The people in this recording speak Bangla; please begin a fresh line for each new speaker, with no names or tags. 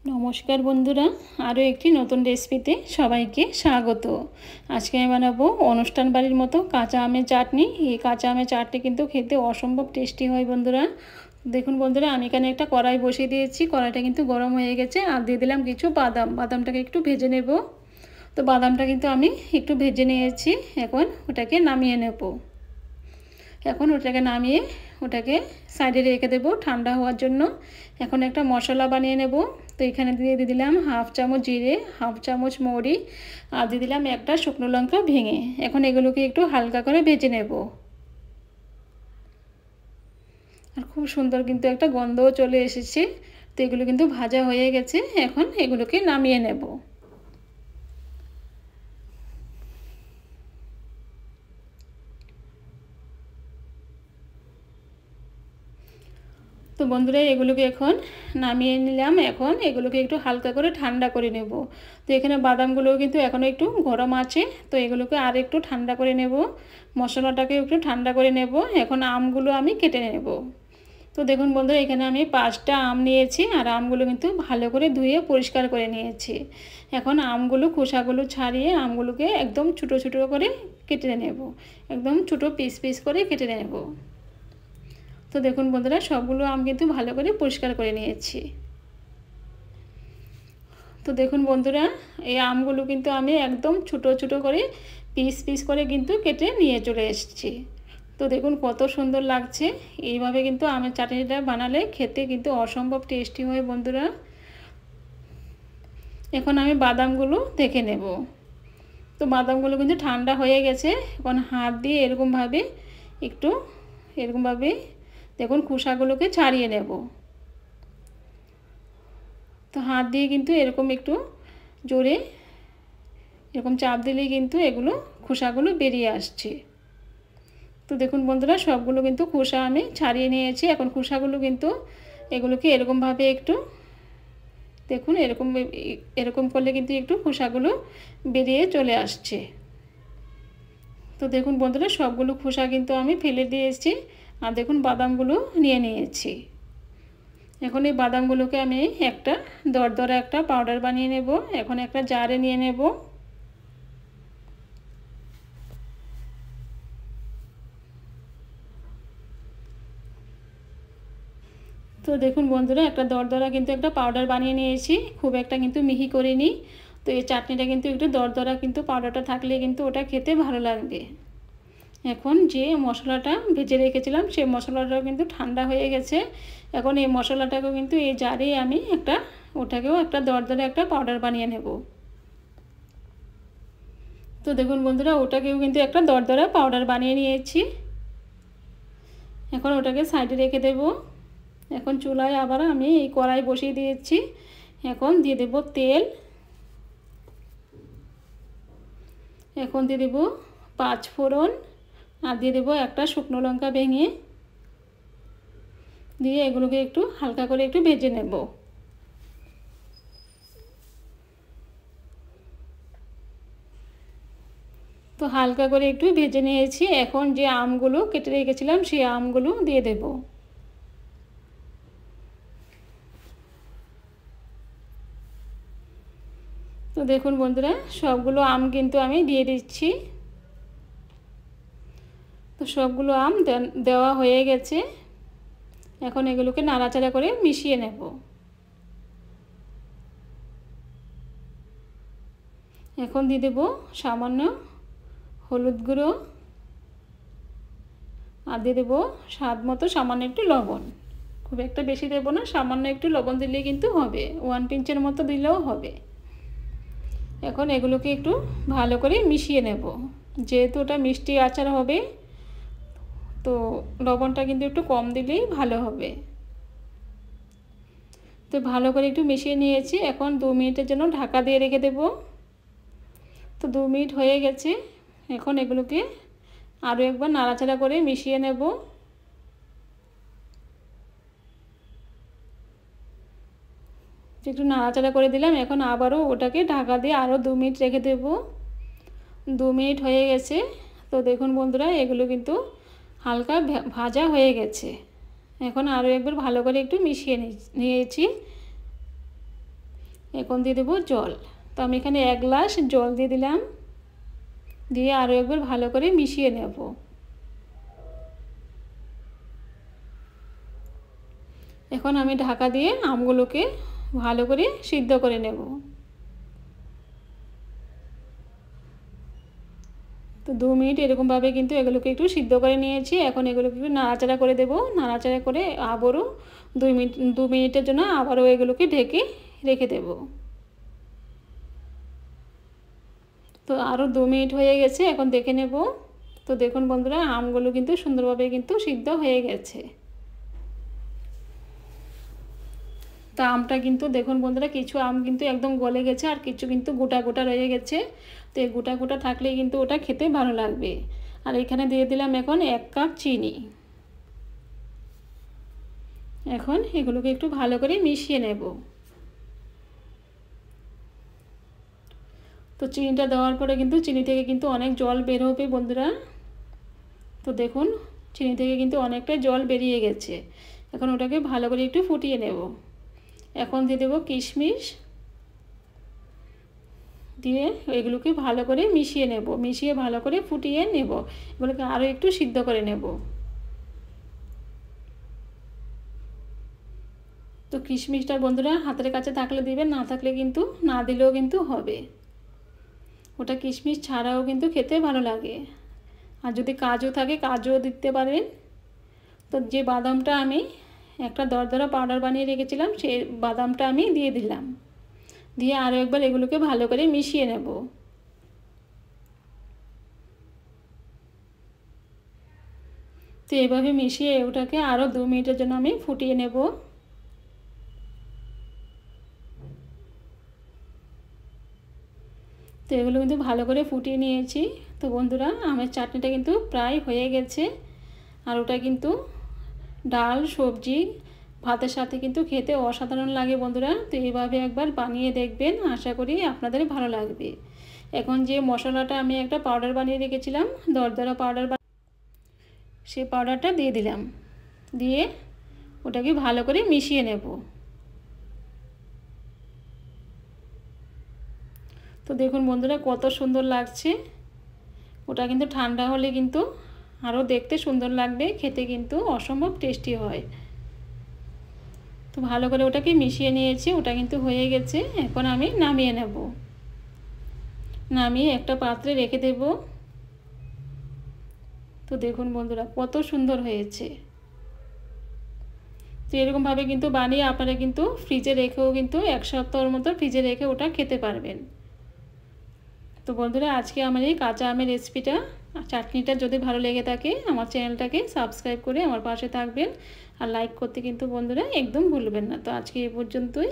নমস্কার বন্ধুরা, আরও একটি নতুন রেসিপিতে সবাইকে স্বাগত। আজকে আমি বানাবো অনুষ্ঠান বাড়ির মতো কাঁচা আমের চাটনি। এই কাঁচা আমের চাটনি কিন্তু খেতে অসম্ভব টেস্টি হয় বন্ধুরা। দেখুন বন্ধুরা, আমি এখানে একটা কড়াই বসিয়ে দিয়েছি। কড়াইটা কিন্তু গরম হয়ে গেছে, আর দিয়ে দিলাম কিছু বাদামটাকে একটু ভেজে নেব। তো বাদামটা কিন্তু আমি একটু ভেজে নিয়েছি। এখন ওটাকে নামিয়ে নেব। এখন ওটাকে নামিয়ে ওটাকে সাইডে রেখে দেবো ঠান্ডা হওয়ার জন্য। এখন একটা মশলা বানিয়ে নেব। তো এখানে দিয়ে দিলাম হাফ চামচ জিরে, হাফ চামচ মৌরি, আর দিয়ে দিলাম একটা শুকনো লঙ্কা ভেঙে। এখন এগুলোকে একটু হালকা করে ভেজে নেব। আর খুব সুন্দর কিন্তু একটা গন্ধও চলে এসেছে। তো এগুলো কিন্তু ভাজা হয়ে গেছে। এখন এগুলোকে নামিয়ে নেব। তো বন্ধুরা, এগুলোকে এখন নামিয়ে নিলাম। এখন এগুলোকে একটু হালকা করে ঠান্ডা করে নেব। তো এখানে বাদামগুলোও কিন্তু এখনও একটু গরম আছে। তো এগুলোকে আর একটু ঠান্ডা করে নেব। মশলাটাকে একটু ঠান্ডা করে নেব। এখন আমগুলো আমি কেটে নেব। তো দেখুন বন্ধুরা, এখানে আমি 5টা আম নিয়েছি, আর আমগুলো কিন্তু ভালো করে ধুয়ে পরিষ্কার করে নিয়েছি। এখন আমগুলো খোসাগুলো ছাড়িয়ে আমগুলোকে একদম ছোটো ছোটো করে কেটে নেব। একদম ছোটো পিস পিস করে কেটে নেব। তো দেখুন বন্ধুরা, সবগুলো আম কিন্তু ভালো করে পরিষ্কার করে নিয়েছি। তো দেখুন বন্ধুরা, এই আমগুলো কিন্তু আমি একদম ছোটো ছোটো করে পিস পিস করে কিন্তু কেটে নিয়ে চলে এসেছি। তো দেখুন কত সুন্দর লাগছে। এইভাবে কিন্তু আমের চাটনিটা বানালে খেতে কিন্তু অসম্ভব টেস্টি হয় বন্ধুরা। এখন আমি বাদামগুলো দেখে নেব। তো বাদামগুলো কিন্তু ঠান্ডা হয়ে গেছে। এখন হাত দিয়ে এরকমভাবে দেখুন খোসাগুলোকে ছাড়িয়ে নেব। তো হাত দিয়ে কিন্তু এরকম একটু জোরে এরকম চাপ দিলেই কিন্তু এগুলো খোসাগুলো বেরিয়ে আসছে। তো দেখুন বন্ধুরা, সবগুলো কিন্তু খোসা আমি ছাড়িয়ে নিয়েছি। এখন খোসাগুলো কিন্তু এগুলোকে এরকমভাবে একটু দেখুন, এরকম করলে কিন্তু একটু খোসাগুলো বেরিয়ে চলে আসছে। তো দেখুন বন্ধুরা, সবগুলো খোসা কিন্তু আমি ফেলে দিয়েছি। আর দেখুন বাদামগুলো নিয়ে নিয়েছি। এখন এই বাদামগুলোকে আমি একটা দরদরা একটা পাউডার বানিয়ে নেব। এখন একটা জারে নিয়ে নেব। তো দেখুন বন্ধুরা, একটা দরদরা কিন্তু একটা পাউডার বানিয়ে নিয়েছি। খুব একটা কিন্তু মিহি করিনি। তো এই চাটনিটা কিন্তু একটু দরদরা কিন্তু পাউডারটা থাকলে কিন্তু ওটা খেতে ভালো লাগবে। এখন যে মশলাটা ভেজে রেখেছিলাম সেই মশলাটা কিন্তু ঠান্ডা হয়ে গেছে। এখন এই মশলাটাকেও কিন্তু এই জারে আমি ওটাকেও একটা দরদরা একটা পাউডার বানিয়ে নেব। তো দেখুন বন্ধুরা, ওটাকেও কিন্তু একটা দরদরা পাউডার বানিয়ে নিয়েছি। এখন ওটাকে সাইডে রেখে দেব। এখন চুলায় আবার আমি এই কড়াই বসিয়ে দিয়েছি। এখন দিয়ে দেব তেল। এখন দিয়ে দেব 5 ফোড়ন, আর দিয়ে দেবো একটা শুকনো লঙ্কা ভেঙে। দিয়ে এগুলোকে একটু হালকা করে একটু ভেজে নেব। তো হালকা করে একটু ভেজে নিয়েছি। এখন যে আমগুলো কেটে রেখেছিলাম সেই আমগুলো দিয়ে দেব। তো দেখুন বন্ধুরা, সবগুলো আম কিন্তু আমি দিয়ে দিচ্ছি। তো সবগুলো আম দেওয়া হয়ে গেছে। এখন এগুলোকে নাড়াচাড়া করে মিশিয়ে নেব। এখন দিয়ে দেব সামান্য হলুদ গুঁড়ো, আর দিয়ে দেবো স্বাদ মতো সামান্য একটু লবণ। খুব একটা বেশি দেবো না, সামান্য একটু লবণ দিলেই কিন্তু হবে। 1 পিঞ্চের মতো দিলেও হবে। এখন এগুলোকে একটু ভালো করে মিশিয়ে নেব। যেহেতু ওটা মিষ্টি আচার হবে, তো লবণটা কিন্তু একটু কম দিলেই ভালো হবে। তো ভালো করে একটু মিশিয়ে নিয়েছি। এখন 2 মিনিটের জন্য ঢাকা দিয়ে রেখে দেব। তো 2 মিনিট হয়ে গেছে। এখন এগুলোকে আরও একবার নাড়াচাড়া করে মিশিয়ে নেব। একটু নাড়াচাড়া করে দিলাম। এখন আবারও ওটাকে ঢাকা দিয়ে আরও 2 মিনিট রেখে দেব। 2 মিনিট হয়ে গেছে। তো দেখুন বন্ধুরা, এগুলো কিন্তু হালকা ভাজা হয়ে গেছে। এখন আরও একবার ভালো করে একটু মিশিয়ে নিয়েছি। এখন দিয়ে দেবো জল। তো আমি এখানে 1 গ্লাস জল দিয়ে দিলাম, দিয়ে আরও একবার ভালো করে মিশিয়ে নেব। এখন আমি ঢাকা দিয়ে আমগুলোকে ভালো করে সিদ্ধ করে নেব। তো 2 মিনিট এরকমভাবে কিন্তু এগুলোকে একটু সিদ্ধ করে নিয়েছি। এখন এগুলোকে একটু নাড়াচাড়া করে দেব। নাড়াচাড়া করে আবারও 2 মিনিটের জন্য আবারও এগুলোকে ঢেকে রেখে দেব। তো আরও 2 মিনিট হয়ে গেছে, এখন দেখে নেব। তো দেখুন বন্ধুরা, আমগুলো কিন্তু সুন্দরভাবে কিন্তু সিদ্ধ হয়ে গেছে। তা আমটা কিন্তু দেখুন বন্ধুরা, কিছু আম কিন্তু একদম গলে গেছে আর কিছু কিন্তু গোটা গোটা রয়ে গেছে। তো এই গোটা গোটা থাকলেই কিন্তু ওটা খেতে ভালো লাগবে। আর এখানে দিয়ে দিলাম এখন 1 কাপ চিনি। এখন এগুলোকে একটু ভালো করে মিশিয়ে নেব। তো চিনিটা দেওয়ার পরে কিন্তু চিনি থেকে কিন্তু অনেক জল বের হবে বন্ধুরা। তো দেখুন, চিনি থেকে কিন্তু অনেকটাই জল বেরিয়ে গেছে। এখন ওটাকে ভালো করে একটু ফুটিয়ে নেব। এখন দিয়ে দেবো কিশমিশ, দিয়ে এগুলোকে ভালো করে মিশিয়ে নেব। মিশিয়ে ভালো করে ফুটিয়ে নেব। এগুলোকে আরও একটু সিদ্ধ করে নেব। তো কিশমিশটা বন্ধুরা হাতের কাছে থাকলে দিবেন, না থাকলে কিন্তু না দিলেও কিন্তু হবে। ওটা কিশমিশ ছাড়াও কিন্তু খেতে ভালো লাগে। আর যদি কাজু থাকে কাজুও দিতে পারেন। তো যে বাদামটা আমি একটা দরদরা পাউডার বানিয়ে রেখেছিলাম, সেই বাদামটা আমি দিয়ে দিলাম। দিয়ে আরও একবার এগুলোকে ভালো করে মিশিয়ে নেব। তো এভাবে মিশিয়ে ওটাকে আরও 2 মিনিটের জন্য আমি ফুটিয়ে নেব। তো এগুলো কিন্তু ভালো করে ফুটিয়ে নিয়েছি। তো বন্ধুরা, আমের চাটনিটা কিন্তু প্রায় হয়ে গেছে। আর ওটা কিন্তু ডাল, সবজি, ভাতের সাথে কিন্তু খেতে অসাধারণ লাগে বন্ধুরা। তো এইভাবে একবার বানিয়ে দেখবেন, আশা করি আপনাদের ভালো লাগবে। এখন যে মশলাটা আমি একটা পাউডার বানিয়ে রেখেছিলাম, দরদরা পাউডার, সেই পাউডারটা দিয়ে দিলাম। দিয়ে ওটাকে ভালো করে মিশিয়ে নেব। তো দেখুন বন্ধুরা, কত সুন্দর লাগছে। ওটা কিন্তু ঠান্ডা হলে কিন্তু আরও দেখতে সুন্দর লাগবে, খেতে কিন্তু অসম্ভব টেস্টি হয়। তো ভালো করে ওটাকে মিশিয়ে নিয়েছি, ওটা কিন্তু হয়ে গেছে। এখন আমি নামিয়ে নেব। নামিয়ে একটা পাত্রে রেখে দেব। তো দেখুন বন্ধুরা, কত সুন্দর হয়েছে। তো এরকমভাবে কিন্তু বানিয়ে আপনারা কিন্তু ফ্রিজে রেখেও কিন্তু 1 সপ্তাহের মতো ফ্রিজে রেখে ওটা খেতে পারবেন। তো বন্ধুরা, আজকে আমার এই কাঁচা আমের রেসিপিটা, চাটনিটা যদি ভালো লেগে থাকে আমার চ্যানেলটাকে সাবস্ক্রাইব করে আমার পাশে থাকবেন। আর লাইক করতে কিন্তু বন্ধুরা একদম ভুলবেন না। তো আজকে এই পর্যন্তই।